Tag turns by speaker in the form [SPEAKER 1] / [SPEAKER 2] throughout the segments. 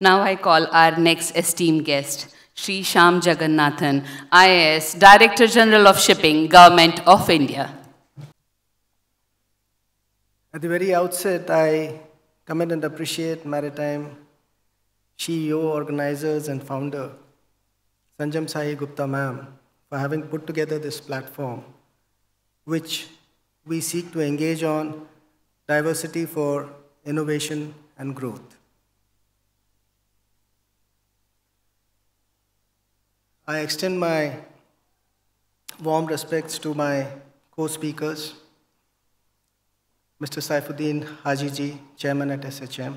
[SPEAKER 1] Now I call our next esteemed guest, Shri Shyam Jagannathan, IAS, Director General of Shipping, Government of India.
[SPEAKER 2] At the very outset, I commend and appreciate Maritime SheEO organizers and founder, Sanjam Sai Gupta ma'am, for having put together this platform, which we seek to engage on diversity for innovation and growth. I extend my warm respects to my co-speakers, Mr. Saifuddin Hajiji, Chairman at SHM,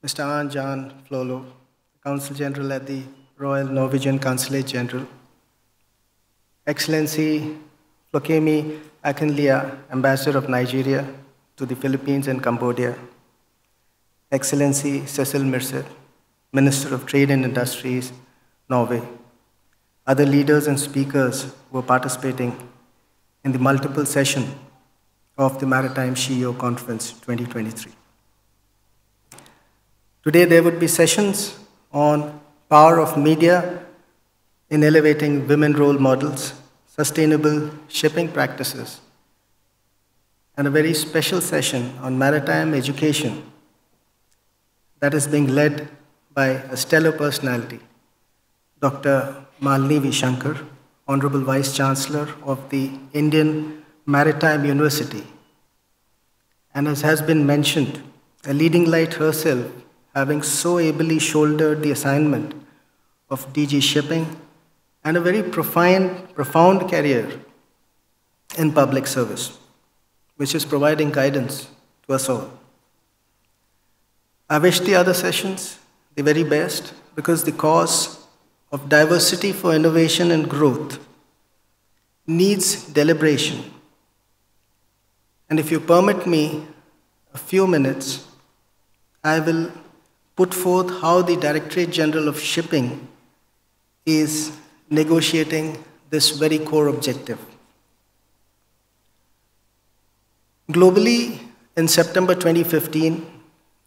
[SPEAKER 2] Mr. An Jan Flolo, Consul General at the Royal Norwegian Consulate General, Excellency Flokemi Akinlia, Ambassador of Nigeria to the Philippines and Cambodia, Excellency Cecil Mercer, Minister of Trade and Industries, Norway, other leaders and speakers who are participating in the multiple session of the Maritime SheEO Conference 2023. Today there would be sessions on power of media in elevating women role models, sustainable shipping practices, and a very special session on maritime education that is being led by a stellar personality, Dr. Malini V. Shankar, Honorable Vice Chancellor of the Indian Maritime University, and as has been mentioned, a leading light herself, having so ably shouldered the assignment of DG Shipping and a very profound career in public service, which is providing guidance to us all. I wish the other sessions the very best, because the cause of diversity for innovation and growth needs deliberation. And if you permit me a few minutes, I will put forth how the Directorate General of Shipping is negotiating this very core objective. Globally, in September 2015,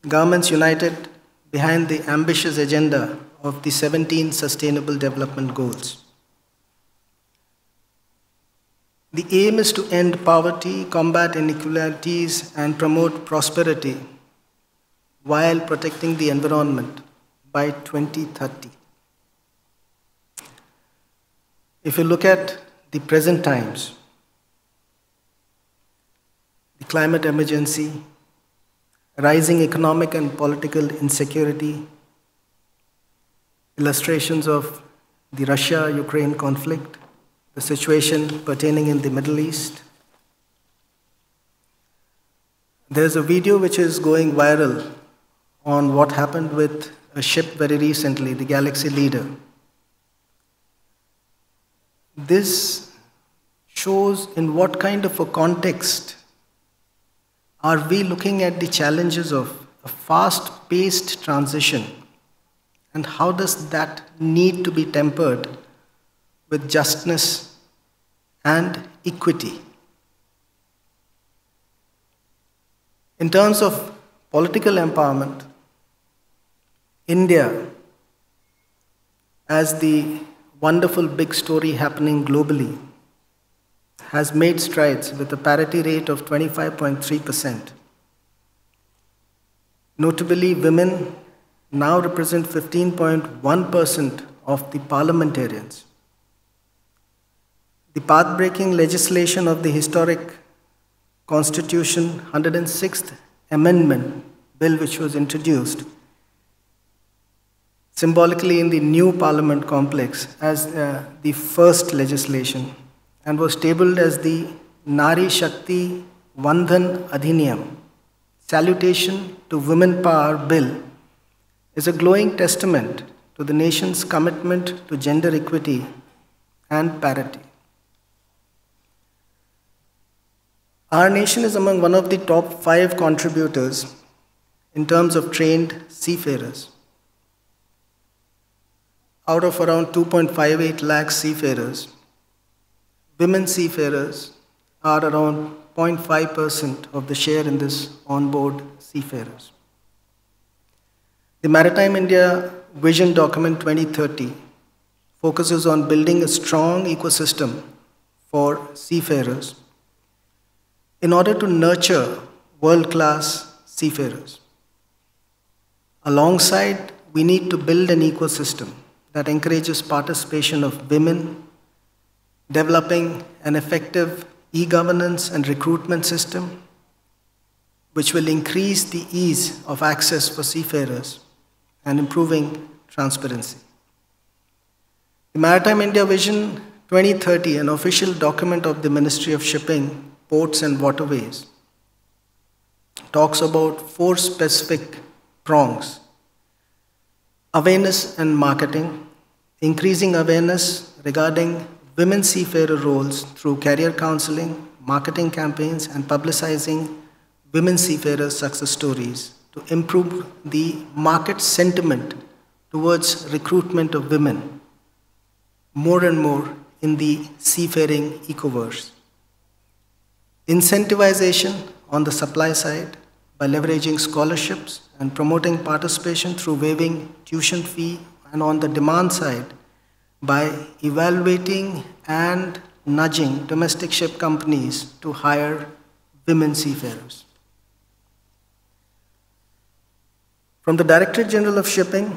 [SPEAKER 2] governments united behind the ambitious agenda of the 17 Sustainable Development Goals. The aim is to end poverty, combat inequalities, and promote prosperity while protecting the environment by 2030. If you look at the present times, the climate emergency, rising economic and political insecurity, illustrations of the Russia-Ukraine conflict, the situation pertaining in the Middle East. There's a video which is going viral on what happened with a ship very recently, the Galaxy Leader. This shows in what kind of a context are we looking at the challenges of a fast-paced transition, and how does that need to be tempered with justness and equity. In terms of political empowerment, India, as the wonderful big story happening globally, has made strides with a parity rate of 25.3%. Notably, women now represent 15.1% of the parliamentarians. The path-breaking legislation of the historic Constitution 106th Amendment Bill, which was introduced symbolically in the new Parliament complex as the first legislation, and was tabled as the Nari Shakti Vandhan Adhiniyam, Salutation to Women Power Bill, is a glowing testament to the nation's commitment to gender equity and parity. Our nation is among one of the top 5 contributors in terms of trained seafarers. Out of around 2.58 lakh seafarers, women seafarers are around 0.5% of the share in this onboard seafarers. The Maritime India Vision Document 2030 focuses on building a strong ecosystem for seafarers in order to nurture world-class seafarers. Alongside, we need to build an ecosystem that encourages participation of women, developing an effective e-governance and recruitment system, which will increase the ease of access for seafarers and improving transparency. The Maritime India Vision 2030, an official document of the Ministry of Shipping, Ports and Waterways, talks about 4 specific prongs: awareness and marketing, increasing awareness regarding women seafarer roles through career counseling, marketing campaigns, and publicizing women seafarers' success stories to improve the market sentiment towards recruitment of women more and more in the seafaring ecoverse. Incentivization on the supply side by leveraging scholarships and promoting participation through waiving tuition fee, and on the demand side by evaluating and nudging domestic ship companies to hire women seafarers. From the Directorate General of Shipping,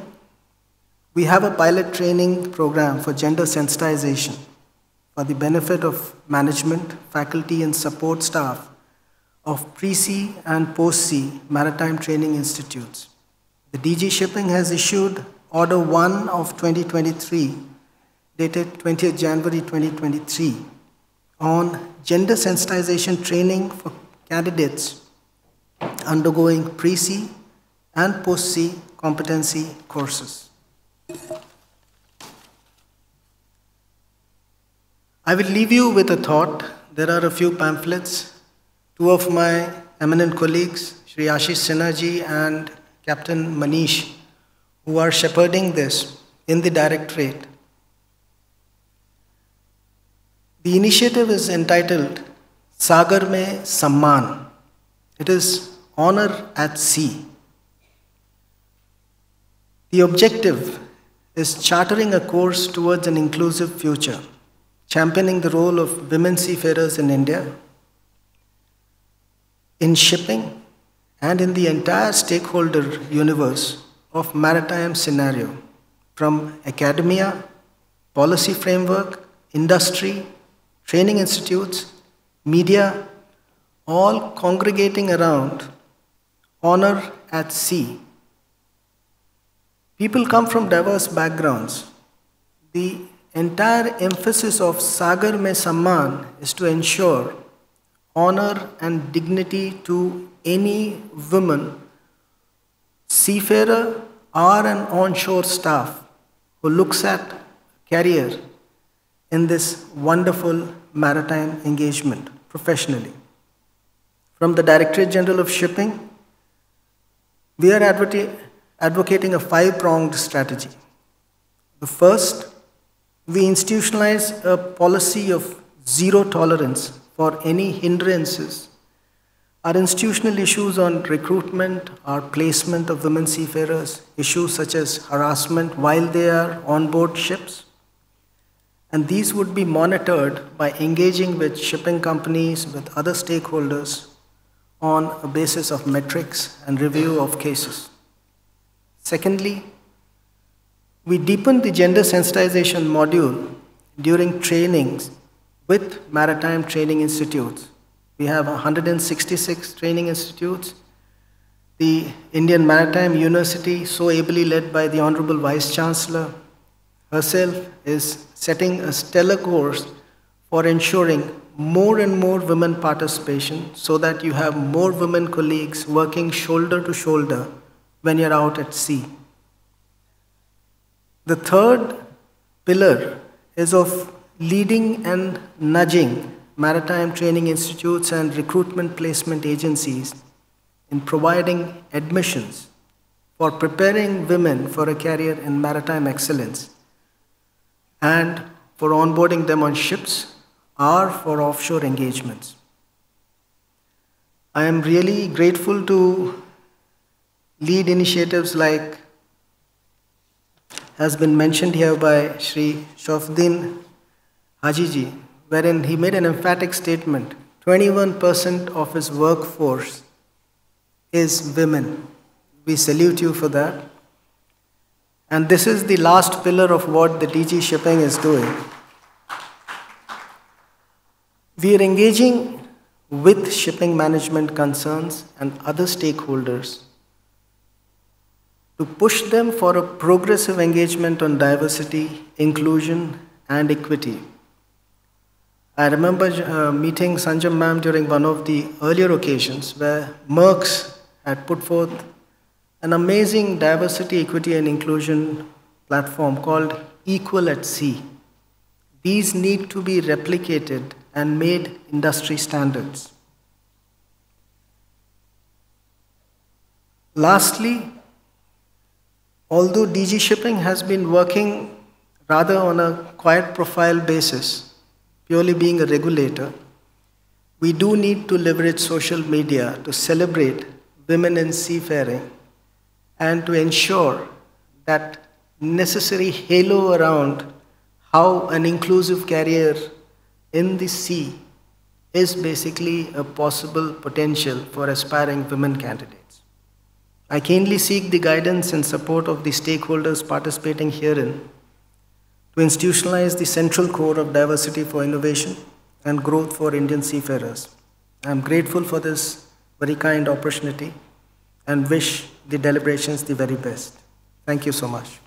[SPEAKER 2] we have a pilot training program for gender sensitization for the benefit of management, faculty, and support staff of pre-sea and post-sea maritime training institutes. The DG Shipping has issued Order 1 of 2023, dated 20th January 2023, on gender sensitization training for candidates undergoing pre-sea and post-sea competency courses. I will leave you with a thought. There are a few pamphlets. 2 of my eminent colleagues, Shri Ashish Sinha and Captain Manish, who are shepherding this in the directorate. The initiative is entitled Sagar Mein Samaan. It is honor at sea. The objective is chartering a course towards an inclusive future, championing the role of women seafarers in India, in shipping, and in the entire stakeholder universe of maritime scenario, from academia, policy framework, industry, training institutes, media, all congregating around honor at sea. People come from diverse backgrounds. The entire emphasis of Sagar Mein Samaan is to ensure honor and dignity to any woman, seafarer or an onshore staff who looks at career in this wonderful maritime engagement professionally. From the Directorate General of Shipping, we are advocating a 5-pronged strategy. The first, we institutionalize a policy of zero tolerance for any hindrances. Our institutional issues on recruitment or placement of women seafarers, issues such as harassment while they are on board ships, and these would be monitored by engaging with shipping companies, with other stakeholders on a basis of metrics and review of cases. Secondly, we deepen the gender sensitization module during trainings with maritime training institutes. We have 166 training institutes. The Indian Maritime University, so ably led by the Honorable Vice Chancellor herself, is setting a stellar course for ensuring more and more women participation so that you have more women colleagues working shoulder to shoulder when you're out at sea. The third pillar is of leading and nudging maritime training institutes and recruitment placement agencies in providing admissions for preparing women for a career in maritime excellence and for onboarding them on ships or for offshore engagements. I am really grateful to lead initiatives like has been mentioned here by Shri Shofdin Hajiji, wherein he made an emphatic statement. 21% of his workforce is women. We salute you for that. And this is the last pillar of what the DG Shipping is doing. We are engaging with shipping management concerns and other stakeholders to push them for a progressive engagement on diversity, inclusion, and equity. I remember meeting Sanjam ma'am during one of the earlier occasions where Merckx had put forth an amazing diversity, equity, and inclusion platform called Equal at Sea. These need to be replicated and made industry standards. Lastly, although DG Shipping has been working rather on a quiet profile basis, purely being a regulator, we do need to leverage social media to celebrate women in seafaring and to ensure that necessary halo around how an inclusive career in the sea is basically a possible potential for aspiring women candidates. I keenly seek the guidance and support of the stakeholders participating herein to institutionalize the central core of diversity for innovation and growth for Indian seafarers. I am grateful for this very kind opportunity and wish the deliberations the very best. Thank you so much.